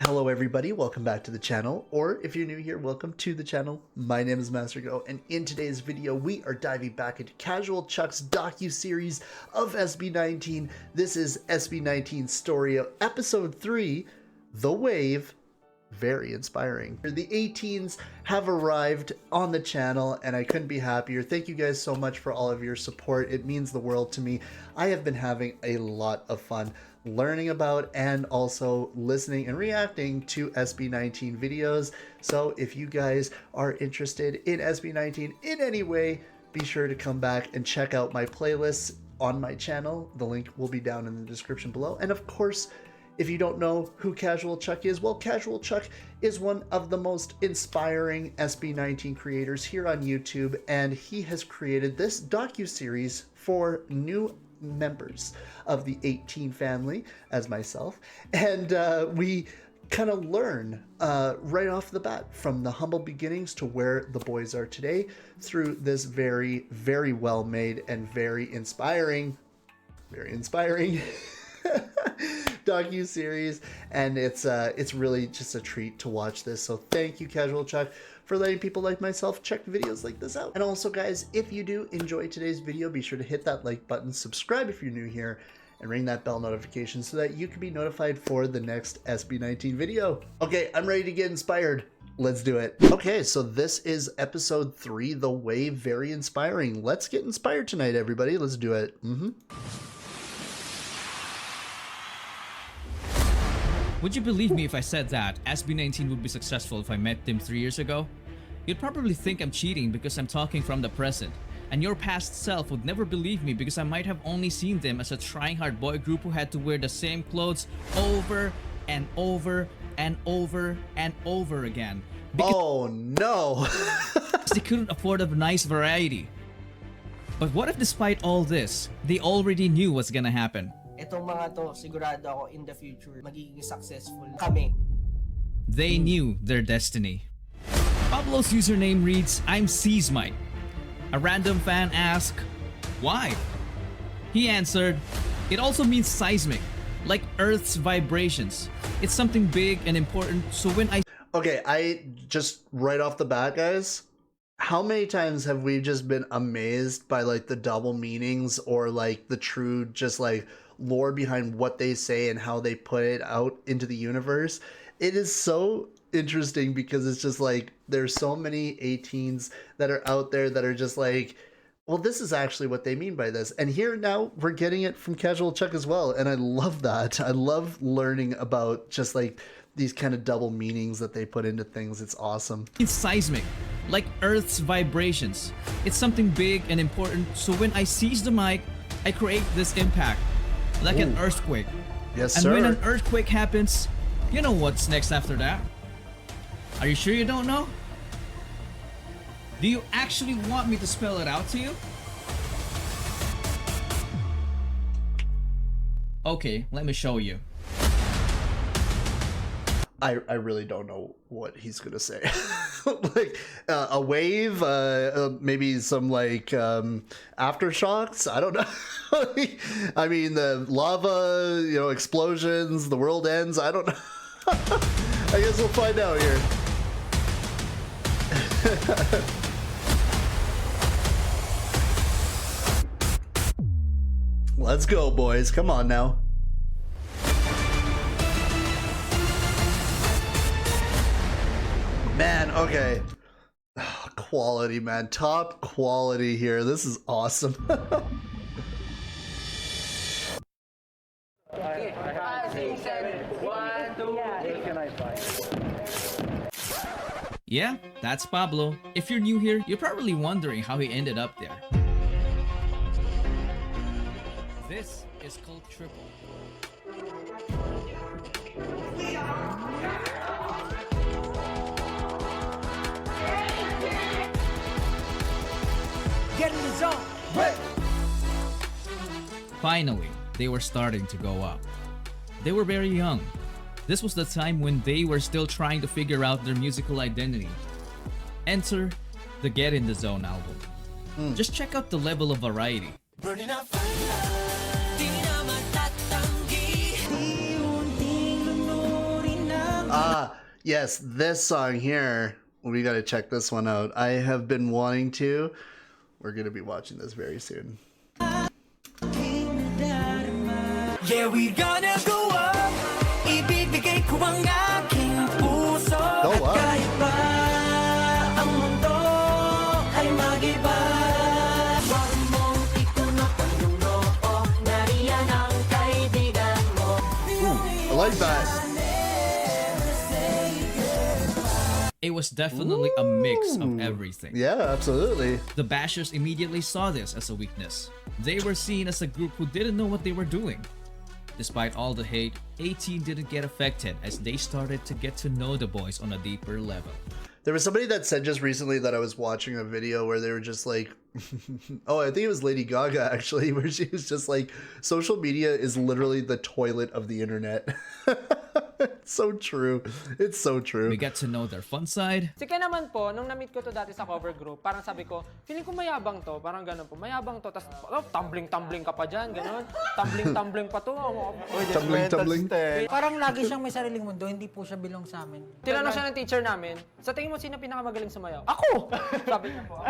Hello everybody, welcome back to the channel, or if you're new here, welcome to the channel. My name is MasterGo, and in today's video, we are diving back into CashualChuck's docu-series of SB19. This is SB19 Story Episode 3, The Wave. Very inspiring. The 18s have arrived on the channel, and I couldn't be happier. Thank you guys so much for all of your support. It means the world to me. I have been having a lot of fun learning about and also listening and reacting to SB19 videos. So if you guys are interested in SB19 in any way, be sure to come back and check out my playlists on my channel. The link will be down in the description below. And of course, if you don't know who CashualChuck is, well, CashualChuck is one of the most inspiring SB19 creators here on YouTube, and he has created this docu-series for new members of the 18 family, as myself, and we kind of learn right off the bat from the humble beginnings to where the boys are today through this very, very well made and very inspiring docu-series, and it's really just a treat to watch this. So thank you, CashualChuck, for letting people like myself check videos like this out. And also, guys, if you do enjoy today's video, be sure to hit that like button, subscribe if you're new here, and ring that bell notification so that you can be notified for the next SB19 video. Okay, I'm ready to get inspired. Let's do it. Okay, so this is episode 3, The Wave. Very inspiring. Let's get inspired tonight, everybody. Let's do it. Would you believe me if I said that SB19 would be successful if I met them 3 years ago? You'd probably think I'm cheating because I'm talking from the present, and your past self would never believe me because I might have only seen them as a trying hard boy group who had to wear the same clothes over and over and over and over again. Oh no! They couldn't afford a nice variety. But what if despite all this, they already knew what's gonna happen? Itong mga to, sigurado ako in the future, magiging successful kami. They knew their destiny. Pablo's username reads, I'm Seismite. A random fan asked, why? He answered, it also means seismic, like Earth's vibrations. It's something big and important, so when I... Okay, I just right off the bat, guys, how many times have we just been amazed by like the double meanings or like the true just like lore behind what they say and how they put it out into the universe? It is so interesting because it's just like there's so many 18s that are out there that are just like, well, this is actually what they mean by this. And here now we're getting it from CashualChuck as well, and I love that. I love learning about just like these kind of double meanings that they put into things. It's awesome. It's seismic, like Earth's vibrations. It's something big and important, so when I seize the mic, I create this impact, like an earthquake. Yes, and sir. when an earthquake happens, you know what's next after that? Are you sure you don't know? Do you actually want me to spell it out to you? Okay, let me show you. I really don't know what he's gonna say. Like a wave, maybe some like aftershocks. I don't know. I mean, the lava, you know, explosions, the world ends. I don't know. I guess we'll find out here. Let's go, boys. Come on now. Man, okay. Quality, man. Top quality here. This is awesome. Yeah, that's Pablo. If you're new here, you're probably wondering how he ended up there. This is called triple. Get in the zone! Wait! Finally, they were starting to go up. They were very young. This was the time when they were still trying to figure out their musical identity. Enter the Get in the Zone album. Just check out the level of variety. Yes, this song here. We got to check this one out. I have been wanting to. We're going to be watching this very soon. Yeah, we gonna go up. Ibibigay ko ang aking puso. Go up. Kahit pa ang mundo ay mag-iba. Huwag mong itunok ang iyong noo. Nariyan ang kaibigan mo. I like that. It was definitely a mix of everything. Yeah, absolutely. The bashers immediately saw this as a weakness. They were seen as a group who didn't know what they were doing. Despite all the hate, 18 didn't get affected as they started to get to know the boys on a deeper level. There was somebody that said just recently that I was watching a video where they were just like, oh, I think it was Lady Gaga actually, where she was just like, social media is literally the toilet of the internet. It's so true. It's so true. We got to know their fun side. Si Ken naman po, nung na-meet ko to dati sa cover group, parang sabi ko, feeling ko mayabang to, parang ganun po, mayabang to, tapos tumbling-tumbling ka pa dyan, ganun. Tumbling-tumbling pa to. Tumbling. Parang lagi siyang may sariling mundo, hindi po siya bilong sa amin. Tinanong siya ng teacher namin, sa tingin mo sino pinakamagaling sumayaw? Ako! Sabi niya po.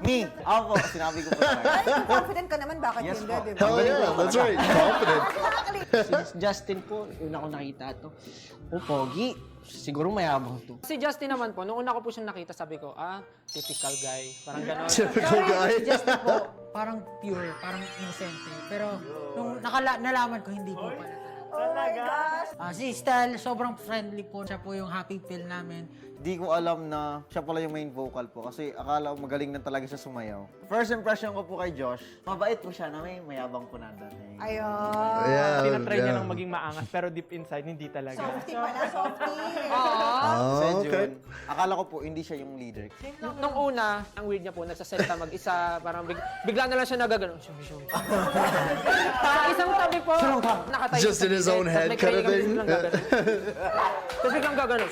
Me! Ako po, sinabi ko po sa Ay, kung confident ka naman, bakit Yes hindi, po. di ba? Hell yeah, that's right. Confident. Si Justin po, una ko nakita to. Oh, pogi. Siguro mayabang to. Si Justin naman po, nung una ko po siyang nakita, sabi ko, typical guy. Parang gano'n. Typical guy. Si Justin po, parang pure, parang innocente. Pero nung nalaman ko, hindi po pala. Oh my gosh! Si Stel, sobrang friendly po. Siya po yung happy pill namin. Di ko alam na siya pala yung main vocal po kasi akala ko magaling na talaga siya sumayaw. First impression ko po kay Josh, mabait po siya na mayabang po na dati. Ayun. Yeah, Tinatry niya yeah. nang maging maangas pero deep inside hindi talaga. Softy pala, softy. Oh, Si okay. June, akala ko po hindi siya yung leader. Nung una, ang weird niya po, nagsasalita mag-isa, parang bigla na lang siya nagagano. Sa isang tabi po, nakatayo Just in his own head kind of thing. Tapos biglang gagano.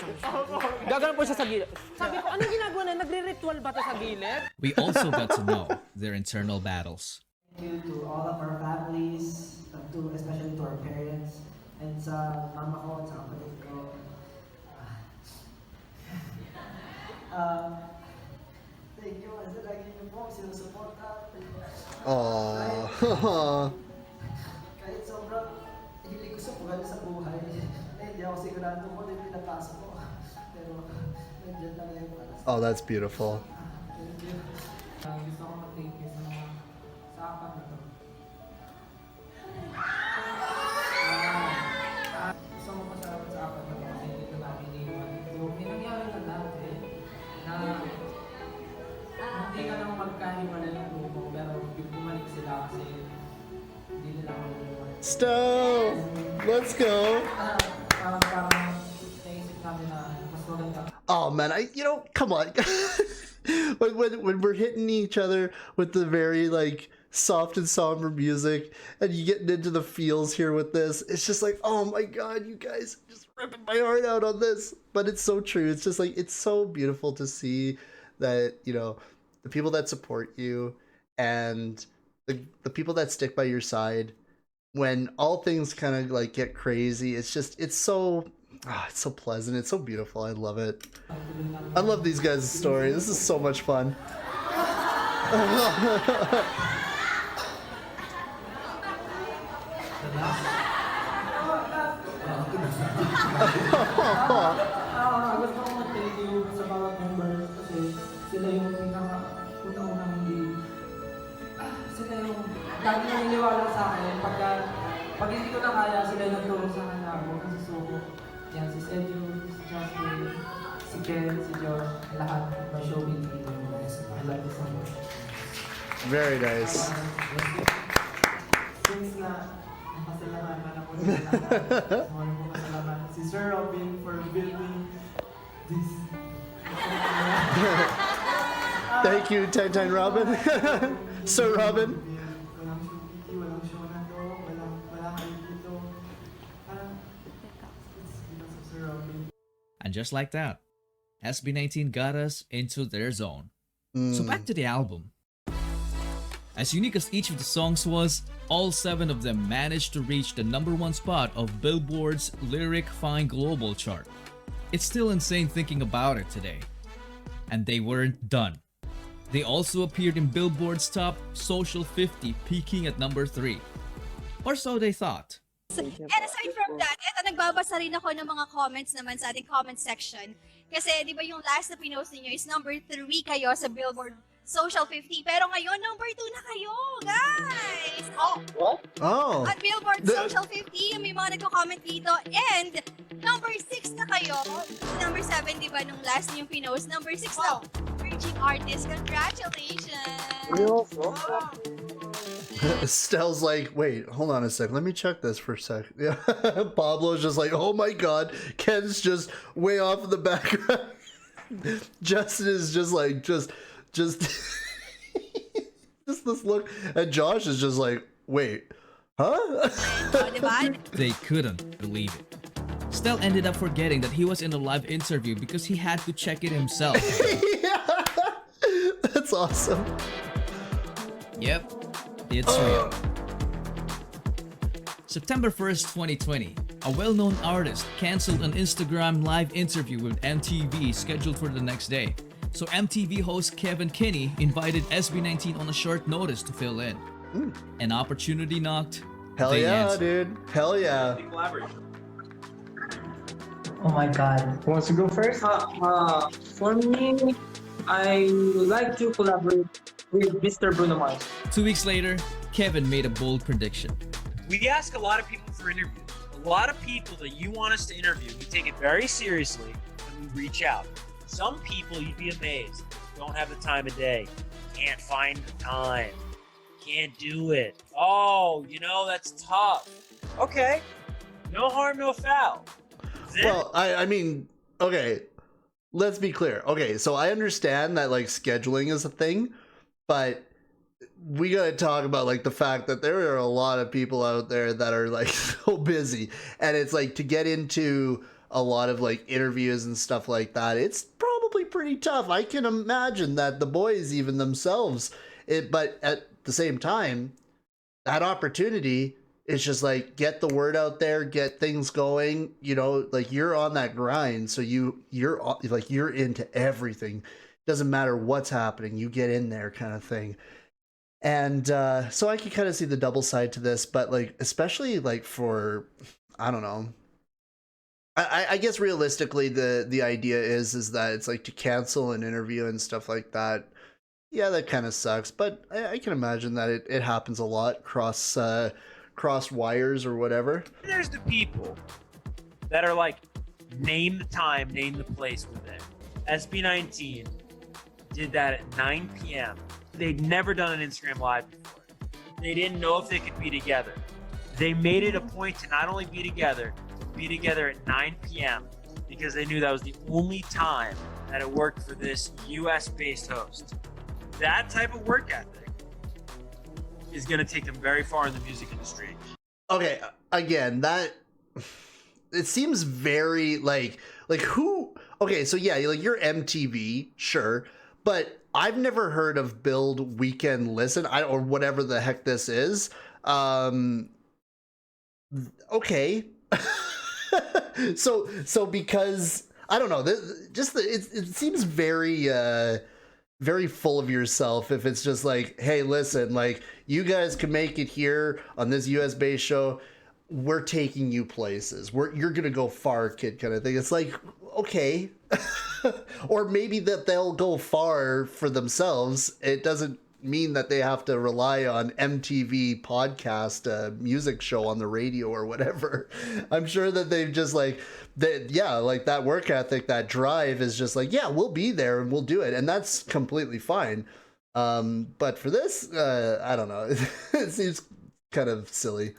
Gagano po siya sa gilid. Sabi ko, anong ginagawa na? Nagre-ritual ba to sa gilid? We also got to know their internal battles. Thank you to all of our families, especially to our parents, and sa mama ko at sa kapatid ko. Thank you kasi lagi niyo po sinusuporta. Aww. Kahit sobrang hilig ko sa buhay, hindi ako sigurado kung ano yung pinapasok ko. Pero nandiyan talaga yung para sa Oh, that's beautiful. thank you. Gusto ko mag-thank you sa apat na to. Gusto ko pasalamat sa apat na to kasi dito namin iwan. So, may nangyari na dati na hindi ka lang magkahiwalay ng grupo pero bumalik sila kasi hindi nila ako iwan. Stowe, let's go. Parang naisip namin na mas maganda. Oh man, come on. when we're hitting each other with the very like soft and somber music, and you getting into the feels here with this, it's just like, oh my god, you guys are just ripping my heart out on this. But it's so true. It's just like, it's so beautiful to see that, the people that support you and the people that stick by your side when all things kind of like get crazy. It's so pleasant. It's so beautiful. I love it. I love these guys' story. This is so much fun. Gusto ko mag-thank you sa bawat members kasi sila yung unang-unang sila yung lagi naniniwala sa akin pag hindi ko na kaya sila yung nagtulong sa akin na ako kasi suko. Yan, si Sergio, si Justin, si Ken, si Josh, lahat by showing me the best. I love you so much. Very nice. Since na napasalamatan ako sa lahat, maraming po pasalamat si Sir Robin for building this. Thank you, Ten Robin. Sir Robin. Walang show walang show na to, wala kayo dito. Parang, it's because of Sir Robin. And just like that, SB19 got us into their zone. So back to the album. As unique as each of the songs was, all 7 of them managed to reach the #1 spot of Billboard's Lyric Fine Global chart. It's still insane thinking about it today. And they weren't done. They also appeared in Billboard's top Social 50, peaking at #3. Or so they thought. And aside from that, eto, nagbabasa rin ako ng mga comments naman sa ating comment section. Kasi di ba yung last na pinost niyo is #3 kayo sa Billboard Social 50. Pero ngayon, #2 na kayo, guys! Oh! Oh. At Billboard Social 50, may mga nagko-comment dito. And #6 na kayo. #7, di ba, nung last niyong pinost. #6 na. Virgin Artist, congratulations! Stell's like, wait, hold on a sec. Let me check this for a sec. Yeah. Pablo's just like, oh my god. Ken's just way off in the background. Justin is just like, just this look. And Josh is just like, wait, huh? They couldn't believe it. Stell ended up forgetting that he was in a live interview because he had to check it himself. Yeah. That's awesome. Yep, it's real. September 1st, 2020, a well-known artist canceled an Instagram live interview with MTV scheduled for the next day. So MTV host Kevin Kinney invited SB19 on a short notice to fill in. An opportunity knocked. Hell they yeah, answered. dude. Hell yeah. Oh my god. Who wants to go first? For me, I would like to collaborate with Mr. Bruno Mars. 2 weeks later, Kevin made a bold prediction. We ask a lot of people for interviews. A lot of people that you want us to interview, we take it very seriously when we reach out. Some people, you'd be amazed, don't have the time of day, can't find the time, can't do it. Oh, you know, that's tough. Okay, no harm, no foul. Well, I mean, okay, let's be clear. Okay, so I understand that like scheduling is a thing, but we gotta talk about like the fact that there are a lot of people out there that are like so busy, and it's like to get into a lot of like interviews and stuff like that, it's probably pretty tough. I can imagine that the boys even themselves, but at the same time, that opportunity is just like get the word out there, get things going, you know, like you're on that grind, so you're like you're into everything. Doesn't matter what's happening, you get in there kind of thing. And so I can kind of see the double side to this, but like especially like for, I don't know, I guess realistically the idea is that it's like to cancel an interview and stuff like that. Yeah, that kind of sucks, but I can imagine that it happens a lot cross wires or whatever. There's the people that are like, name the time, name the place we're there. SB19 did that at 9 p.m. They'd never done an Instagram Live before. They didn't know if they could be together. They made it a point to not only be together at 9 p.m. because they knew that was the only time that it worked for this US-based host. That type of work ethic is going to take them very far in the music industry. Okay, again, that it seems very like who? Okay, so yeah, like you're MTV, sure, but I've never heard of Build Weekend Listen, or whatever the heck this is. Okay, so because I don't know, it seems very very full of yourself if it's just like, hey, listen, like you guys can make it here on this US based show, we're taking you places, you're gonna go far, kid, kind of thing. It's like, okay. Or maybe that they'll go far for themselves. It doesn't mean that they have to rely on MTV podcast music show on the radio or whatever. I'm sure that they've just like like that work ethic, that drive is just like, yeah, we'll be there and we'll do it, and that's completely fine. But for this, I don't know. It seems kind of silly.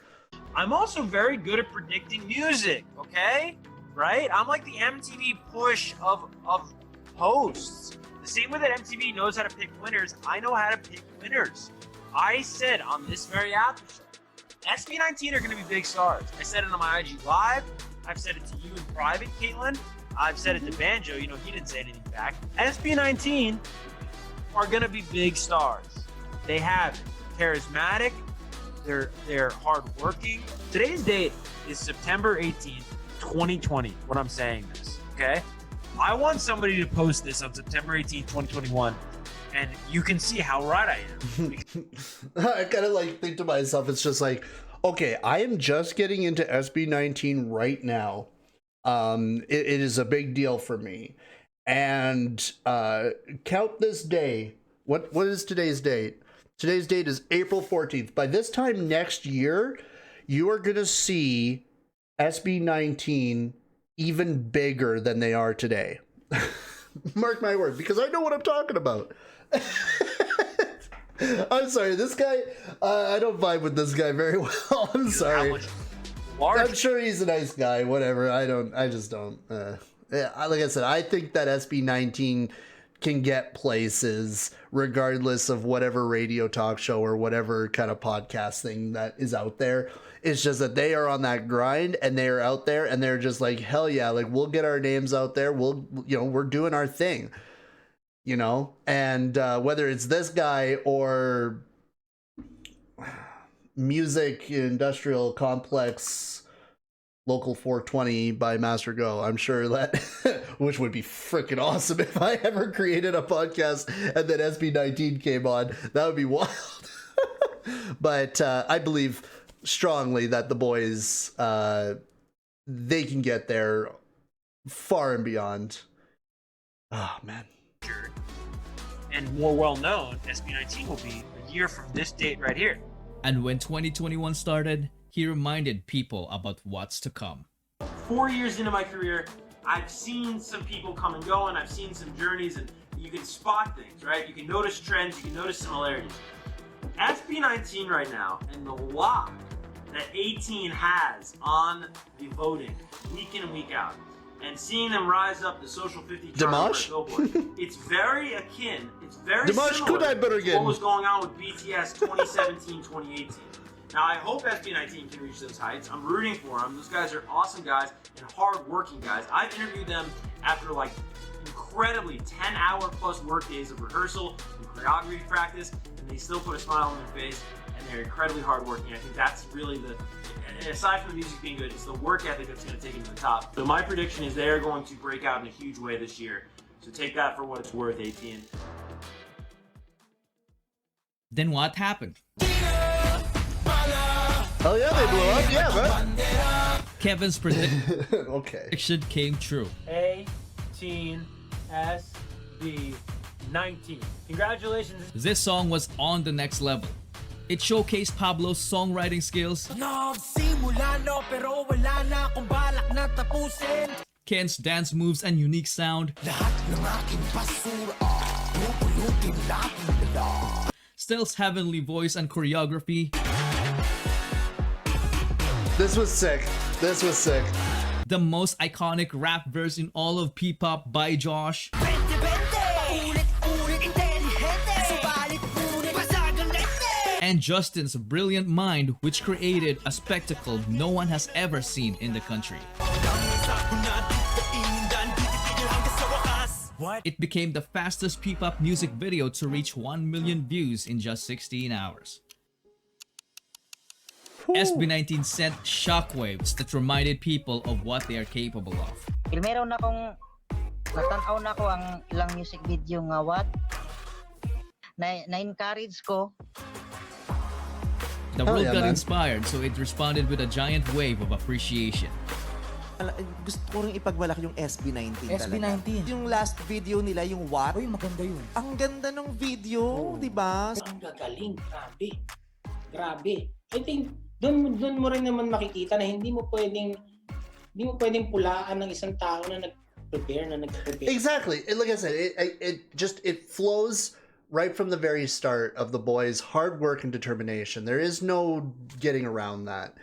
I'm also very good at predicting music, okay? Right? I'm like the MTV push of hosts. The same way that MTV knows how to pick winners, I know how to pick winners. I said on this very after show, SB19 are going to be big stars. I said it on my IG Live. I've said it to you in private, Caitlin. I've said it to Banjo. You know, he didn't say anything back. SB19 are going to be big stars. They have it. charismatic. They're hardworking. Today's date is September 18th, 2020. When I'm saying this, okay? I want somebody to post this on September 18th, 2021, and you can see how right I am. I kind of like think to myself, it's just like, okay, I am just getting into SB19 right now. It is a big deal for me. And count this day. What is today's date? Today's date is April 14th. By this time next year, you are going to see SB19 even bigger than they are today. Mark my word, because I know what I'm talking about. I'm sorry, this guy, I don't vibe with this guy very well. I'm sorry. I'm sure he's a nice guy, whatever. I just don't. Yeah, like I said, I think that SB19 can get places regardless of whatever radio talk show or whatever kind of podcast thing that is out there. It's just that they are on that grind and they are out there and they're just like, hell yeah, like we'll get our names out there. We're doing our thing, and whether it's this guy or Music Industrial Complex Local 420 by MasterGo, I'm sure that, which would be freaking awesome if I ever created a podcast and then SB19 came on. That would be wild. But I believe strongly that the boys, they can get there far and beyond. Oh, man. And more well known, SB19 will be a year from this date right here. And when 2021 started, he reminded people about what's to come. 4 years into my career, I've seen some people come and go, and I've seen some journeys, and you can spot things, right? You can notice trends, you can notice similarities. SB19 right now, and the lock that 18 has on the voting, week in and week out, and seeing them rise up the social 50 chart for Billboard, it's very akin, it's very similar to what was going on with BTS 2017, 2018. Now, I hope SB19 can reach those heights. I'm rooting for them. Those guys are awesome guys and hard-working guys. I've interviewed them after like incredibly 10-hour plus work days of rehearsal and choreography practice, and they still put a smile on their face, and they're incredibly hardworking. I think that's really aside from the music being good, it's the work ethic that's going to take them to the top. So my prediction is they're going to break out in a huge way this year. So take that for what it's worth, 18. Then what happened? Oh yeah, they blew up, yeah, bro. Kevin's prediction came true. 18 SB19. Congratulations. This song was on the next level. It showcased Pablo's songwriting skills, Ken's dance moves and unique sound, Stel's heavenly voice and choreography. This was sick. This was sick. The most iconic rap verse in all of P-pop by Josh. And Justin's brilliant mind, which created a spectacle no one has ever seen in the country. It became the fastest P-pop music video to reach 1 million views in just 16 hours. SB19 sent shockwaves that reminded people of what they are capable of. Meron akong natanaw na ko ang ilang music video nga what na-encourage ko. The world got inspired, so it responded with a giant wave of appreciation. Gusto ko rin ipagmalaki yung SB19 SB19. Yung last video nila, yung what? Uy, maganda yun. Ang ganda ng video, di ba? Ang gagaling, grabe. Grabe. I think doon mo rin naman makikita na hindi mo pwedeng pulaan ng isang tao na nag-prepare. Exactly. Like I said, it flows right from the very start of the boys' hard work and determination. There is no getting around that.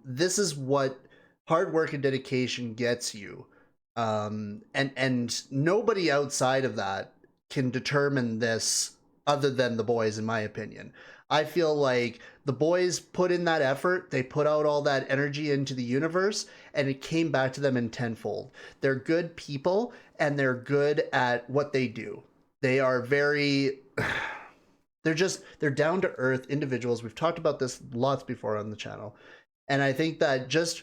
This is what hard work and dedication gets you. And nobody outside of that can determine this other than the boys, in my opinion. I feel like the boys put in that effort, they put out all that energy into the universe, and it came back to them in tenfold. They're good people, and they're good at what they do. They are very... they're down to earth individuals. We've talked about this lots before on the channel. And I think that just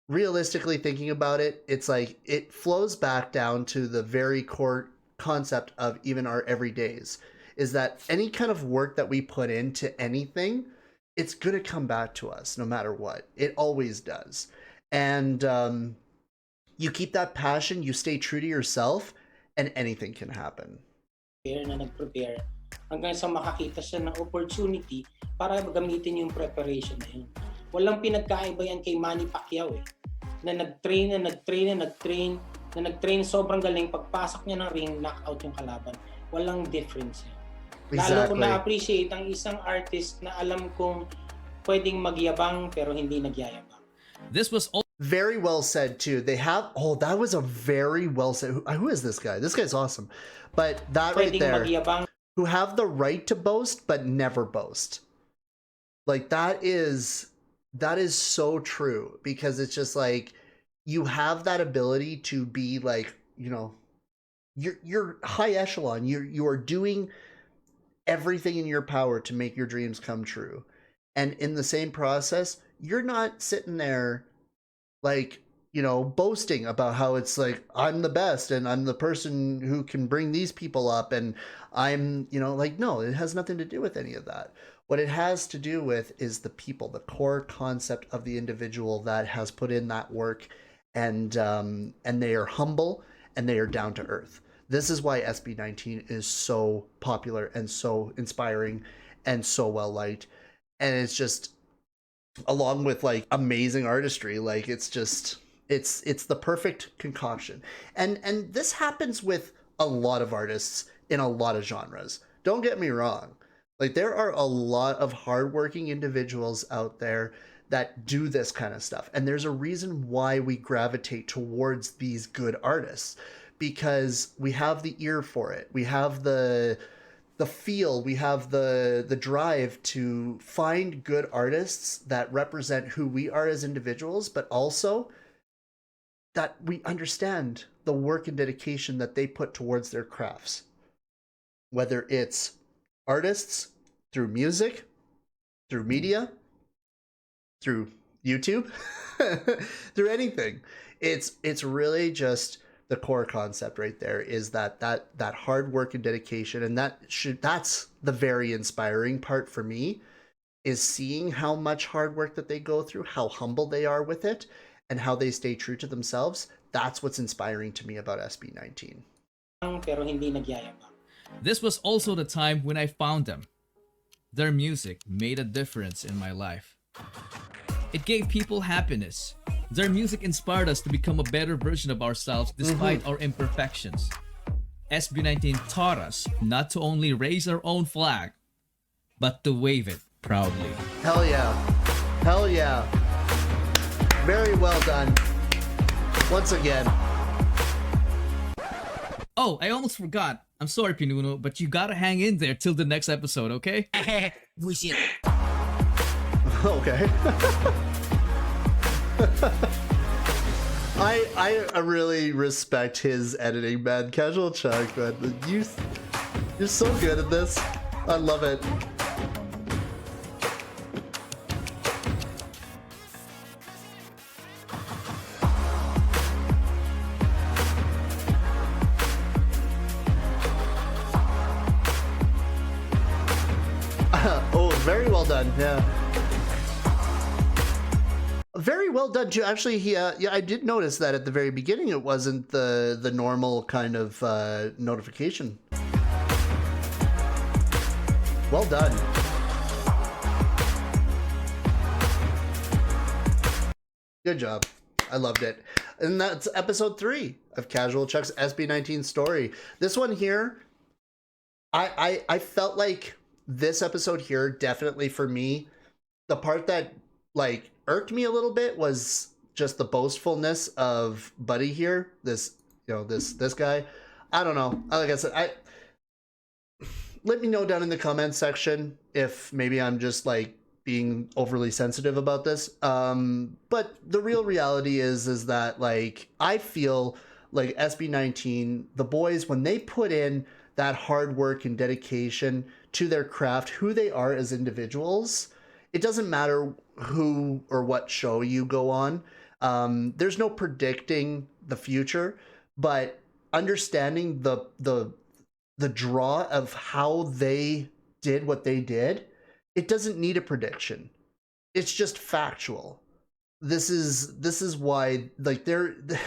realistically thinking about it, it's like it flows back down to the very core concept of even our everydays, is that any kind of work that we put into anything, it's going to come back to us no matter what. It always does. And you keep that passion, you stay true to yourself, and anything can happen. Na nag-prepare hanggang sa makakita siya ng opportunity para gamitin yung preparation na yun. Walang pinagkaiba yan kay Manny Pacquiao eh. Na nag-train, sobrang galing. Pagpasok niya ng ring, knockout yung kalaban. Walang difference yan. Lalo ko na-appreciate ang isang artist na alam kong pwedeng magyabang pero hindi nagyayabang. This was very well said too. They have, oh, that was a very well said. Who is this guy? This guy's awesome. But that right there, who have the right to boast but never boast. Like that is so true, because it's just like you have that ability to be like, you know, you're high echelon. You are doing everything in your power to make your dreams come true. And in the same process, you're not sitting there like, you know, boasting about how it's like, I'm the best and I'm the person who can bring these people up and I'm, you know, like, no, it has nothing to do with any of that. What it has to do with is the people, the core concept of the individual that has put in that work, and they are humble and they are down to earth. This is why SB19 is so popular and so inspiring and so well liked. And it's just, along with like amazing artistry, like it's just, it's the perfect concoction. And this happens with a lot of artists in a lot of genres. Don't get me wrong. Like there are a lot of hardworking individuals out there that do this kind of stuff. And there's a reason why we gravitate towards these good artists, because we have the ear for it. We have the feel, we have the drive to find good artists that represent who we are as individuals, but also that we understand the work and dedication that they put towards their crafts. Whether it's artists through music, through media, through YouTube, through anything. It's really just the core concept right there, is that hard work and dedication, and that's the very inspiring part for me, is seeing how much hard work that they go through, how humble they are with it, and how they stay true to themselves. That's what's inspiring to me about SB19. Pero hindi nagyayabang. This was also the time when I found them. Their music made a difference in my life. It gave people happiness. Their music inspired us to become a better version of ourselves despite our imperfections. SB19 taught us not to only raise our own flag, but to wave it proudly. Hell yeah. Hell yeah. Very well done. Once again. Oh, I almost forgot. I'm sorry, Pinuno, but you gotta hang in there till the next episode, okay? Okay. I really respect his editing, man. CashualChuck, man. You're so good at this. I love it. Oh, very well done. Yeah. Very well done too. Actually, yeah, I did notice that at the very beginning it wasn't the normal kind of notification. Well done. Good job. I loved it. And that's episode 3 of CashualChuck's SB19 story. This one here, I felt like this episode here, definitely for me, the part that like irked me a little bit was just the boastfulness of Buddy here. This, you know, this guy. I don't know. Like I said, let me know down in the comments section if maybe I'm just like being overly sensitive about this. But the real reality is that like I feel like SB19, the boys, when they put in that hard work and dedication to their craft, who they are as individuals. It doesn't matter who or what show you go on. There's no predicting the future, but understanding the draw of how they did what they did, it doesn't need a prediction. It's just factual. This is why, like, this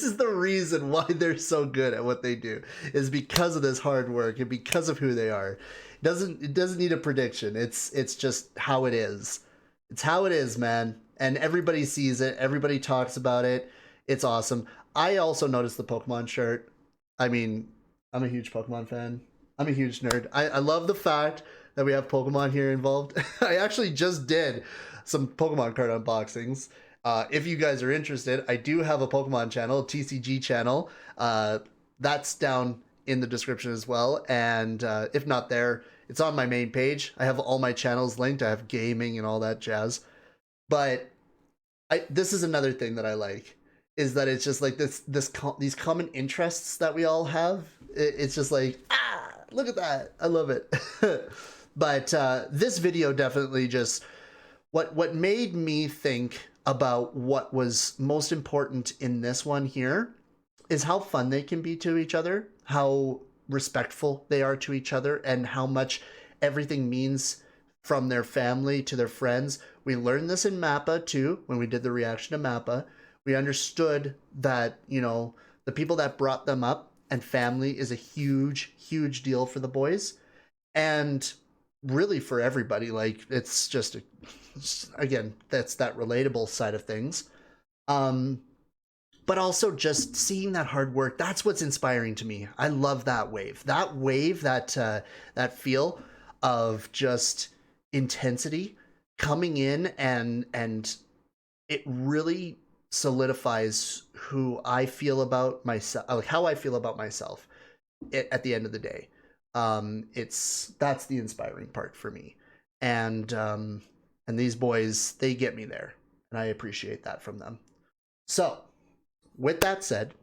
is the reason why they're so good at what they do, is because of this hard work and because of who they are. It doesn't need a prediction. It's just how it is. It's how it is, man. And everybody sees it. Everybody talks about it. It's awesome. I also noticed the Pokemon shirt. I mean, I'm a huge Pokemon fan. I'm a huge nerd. I love the fact that we have Pokemon here involved. I actually just did some Pokemon card unboxings. If you guys are interested, I do have a Pokemon channel, a TCG channel. That's down in the description as well. And if not there, it's on my main page. I have all my channels linked. I have gaming and all that jazz. But this is another thing that I like, is that it's just like these common interests that we all have. It's just like, look at that. I love it. But this video definitely just, what made me think about what was most important in this one here is how fun they can be to each other, how respectful they are to each other, and how much everything means from their family to their friends. We learned this in Mappa too, when we did the reaction to Mappa. We understood that, you know, the people that brought them up and family is a huge, huge deal for the boys. And really for everybody, like, it's just, again, that's that relatable side of things. But also just seeing that hard work, that's what's inspiring to me. I love that wave, that feel of just intensity coming in, and it really solidifies who I feel about myself, like how I feel about myself at the end of the day. That's the inspiring part for me. And these boys, they get me there, and I appreciate that from them. So with that said,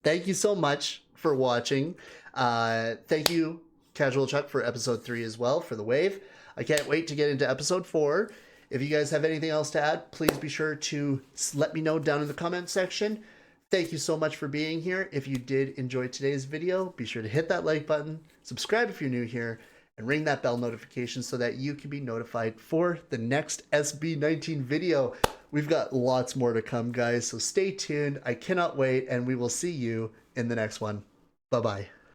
thank you so much for watching. Thank you, CashualChuck, for episode 3 as well, for the wave. I can't wait to get into episode 4. If you guys have anything else to add, please be sure to let me know down in the comment section. Thank you so much for being here. If you did enjoy today's video, be sure to hit that like button, subscribe if you're new here, and ring that bell notification so that you can be notified for the next SB19 video. We've got lots more to come, guys, so stay tuned. I cannot wait, and we will see you in the next one. Bye-bye.